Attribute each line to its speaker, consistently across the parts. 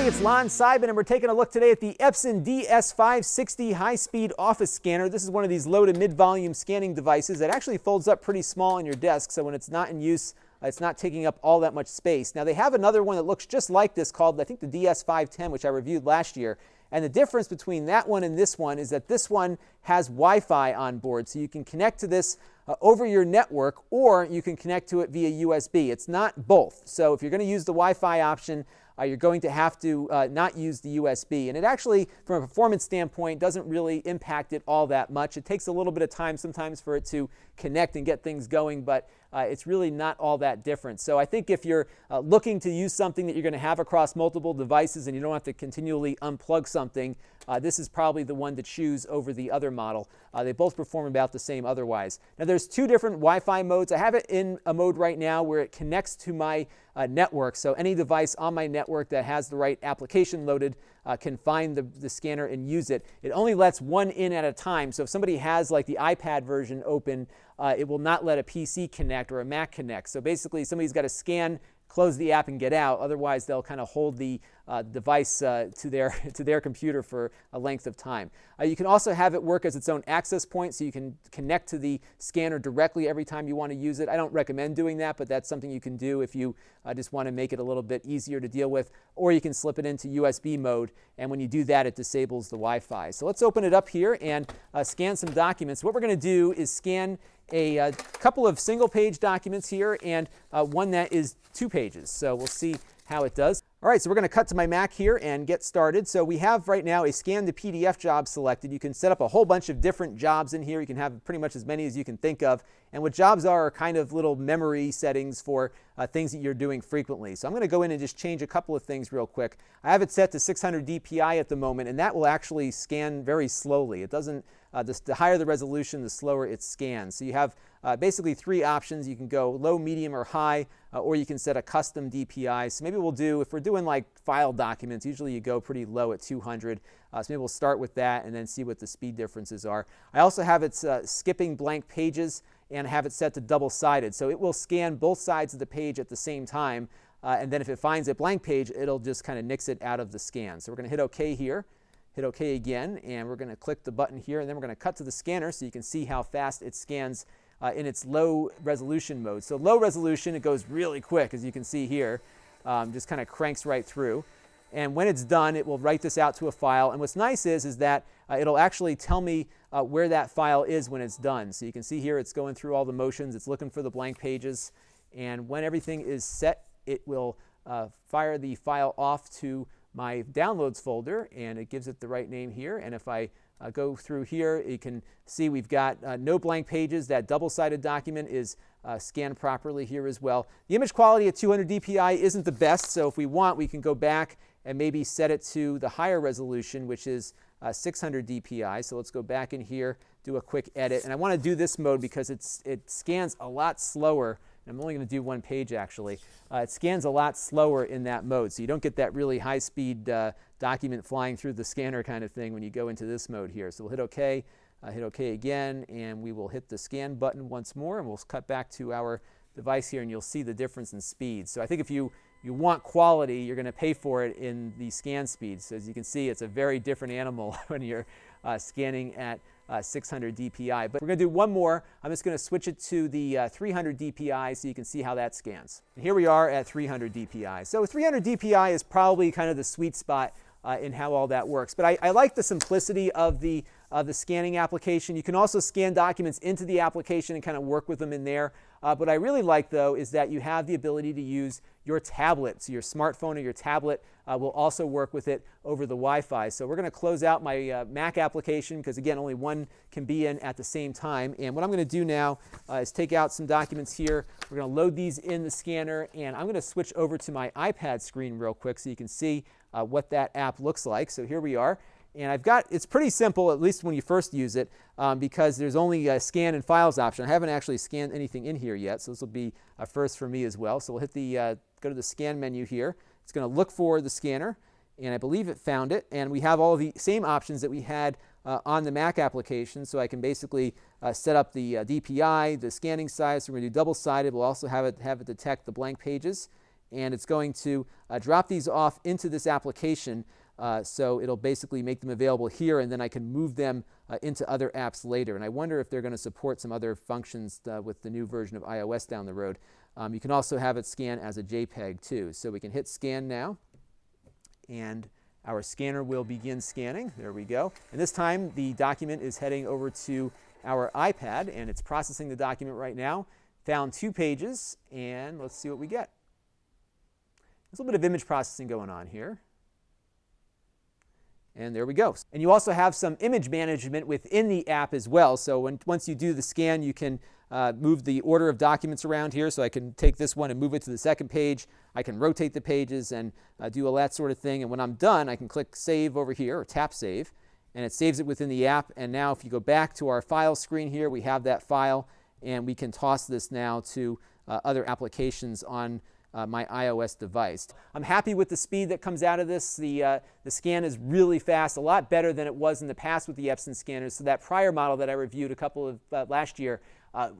Speaker 1: it's Lon Seidman, and we're taking a look today at the Epson DS560 high-speed office scanner. This is one of these low to mid-volume scanning devices that actually folds up pretty small on your desk, so when it's not in use, it's not taking up all that much space. Now, they have another one that looks just like this called, I think, the DS510, which I reviewed last year. And the difference between that one and this one is that this one has Wi-Fi on board, so you can connect to this over your network, or you can connect to it via USB. It's not both. So if you're going to use the Wi-Fi option, you're going to have to not use the USB. And it actually, from a performance standpoint, doesn't really impact it all that much. It takes a little bit of time sometimes for it to connect and get things going, but it's really not all that different. So I think if you're looking to use something that you're going to have across multiple devices and you don't have to continually unplug something, this is probably the one to choose over the other model. They both perform about the same otherwise. Now, there's two different Wi-Fi modes. I have it in a mode right now where it connects to my network. So any device on my network that has the right application loaded can find the scanner and use it. It only lets one in at a time. So if somebody has like the iPad version open, it will not let a PC connect or a Mac connect. So basically, somebody's got to scan, close the app, and get out. Otherwise, they'll kind of hold the device to their computer for a length of time. You can also have it work as its own access point, so you can connect to the scanner directly every time you want to use it. I don't recommend doing that, but that's something you can do if you just want to make it a little bit easier to deal with. Or you can slip it into USB mode, and when you do that, it disables the Wi-Fi. So let's open it up here and scan some documents. What we're going to do is scan a couple of single-page documents here and one that is 2 pages. So we'll see how it does. All right, so we're going to cut to my Mac here and get started. So we have right now a scan to PDF job selected. You can set up a whole bunch of different jobs in here. You can have pretty much as many as you can think of. And what jobs are kind of little memory settings for things that you're doing frequently. So I'm going to go in and just change a couple of things real quick. I have it set to 600 DPI at the moment, and that will actually scan very slowly. It doesn't, the higher the resolution, the slower it scans. So you have basically 3 options. You can go low, medium, or high, or you can set a custom DPI. So maybe we'll do, if we're doing like file documents, usually you go pretty low at 200. So maybe we'll start with that and then see what the speed differences are. I also have it skipping blank pages and have it set to double-sided. So it will scan both sides of the page at the same time. And then if it finds a blank page, it'll just kind of nix it out of the scan. So we're going to hit OK here. Hit OK again, and we're going to click the button here, and then we're going to cut to the scanner so you can see how fast it scans in its low resolution mode. So low resolution, it goes really quick, as you can see here, just kind of cranks right through. And when it's done, it will write this out to a file. And what's nice is that it'll actually tell me where that file is when it's done. So you can see here it's going through all the motions, it's looking for the blank pages, and when everything is set, it will fire the file off to my downloads folder, and it gives it the right name here. And if I go through here, you can see we've got no blank pages. That double-sided document is scanned properly here as well. The image quality at 200 DPI isn't the best, so if we want, we can go back and maybe set it to the higher resolution, which is 600 DPI. So let's go back in here, do a quick edit. And I want to do this mode because it scans a lot slower. I'm only going to do 1 page, actually. It scans a lot slower in that mode, so you don't get that really high-speed document flying through the scanner kind of thing when you go into this mode here. So we'll hit OK, hit OK again, and we will hit the scan button once more, and we'll cut back to our device here, and you'll see the difference in speed. So I think if you want quality, you're going to pay for it in the scan speeds. So as you can see, it's a very different animal when you're scanning at 600 DPI. But we're going to do one more. I'm just going to switch it to the 300 DPI so you can see how that scans. And here we are at 300 DPI. So 300 DPI is probably kind of the sweet spot in how all that works. But I like the simplicity of the scanning application. You can also scan documents into the application and kind of work with them in there. What I really like, though, is that you have the ability to use your tablet. So your smartphone or your tablet will also work with it over the Wi-Fi. So we're going to close out my Mac application because, again, only one can be in at the same time. And what I'm going to do now is take out some documents here. We're going to load these in the scanner, and I'm going to switch over to my iPad screen real quick so you can see what that app looks like. So here we are. And it's pretty simple, at least when you first use it, because there's only a scan and files option. I haven't actually scanned anything in here yet, so this will be a first for me as well. So we'll hit go to the scan menu here. It's going to look for the scanner, and I believe it found it. And we have all of the same options that we had on the Mac application, so I can basically set up the DPI, the scanning size. So we're going to do double-sided. We'll also have it detect the blank pages. and it's going to drop these off into this application. So it'll basically make them available here, and then I can move them into other apps later. And I wonder if they're going to support some other functions with the new version of iOS down the road. You can also have it scan as a JPEG too. So we can hit scan now, and our scanner will begin scanning. There we go. And this time the document is heading over to our iPad, and it's processing the document right now. Found 2 pages, and let's see what we get. There's a little bit of image processing going on here. And there we go. And you also have some image management within the app as well. So once you do the scan, you can move the order of documents around here. So I can take this one and move it to the second page. I can rotate the pages and do all that sort of thing. And when I'm done, I can click Save over here, or tap Save, and it saves it within the app. And now if you go back to our file screen here, we have that file, and we can toss this now to other applications on my iOS device. I'm happy with the speed that comes out of this. The scan is really fast, a lot better than it was in the past with the Epson scanners. So that prior model that I reviewed a couple of last year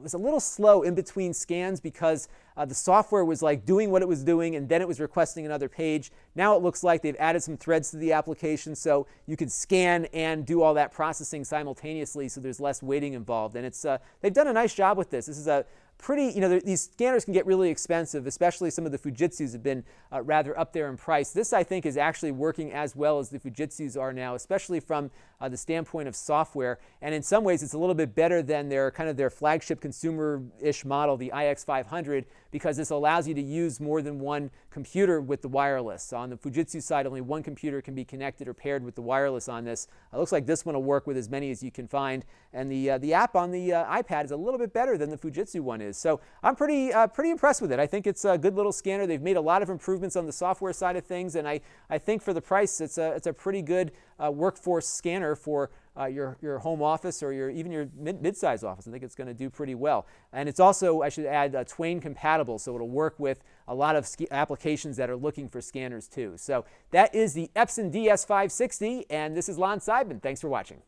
Speaker 1: was a little slow in between scans because the software was like doing what it was doing, and then it was requesting another page. Now it looks like they've added some threads to the application, so you can scan and do all that processing simultaneously, so there's less waiting involved. And they've done a nice job with this. This is a pretty, these scanners can get really expensive, especially some of the Fujitsus have been rather up there in price. This, I think, is actually working as well as the Fujitsus are now, especially from the standpoint of software. And in some ways, it's a little bit better than their flagship consumer-ish model, the iX500, because this allows you to use more than one computer with the wireless. So on the Fujitsu side, only one computer can be connected or paired with the wireless on this. It looks like this one will work with as many as you can find. And the app on the iPad is a little bit better than the Fujitsu one is. So I'm pretty impressed with it. I think it's a good little scanner. They've made a lot of improvements on the software side of things, and I think for the price, it's a pretty good workforce scanner for your home office or even your mid-size office. I think it's going to do pretty well. And it's also, I should add, Twain compatible, so it'll work with a lot of applications that are looking for scanners too. So that is the Epson DS560, and this is Lon Seidman. Thanks for watching.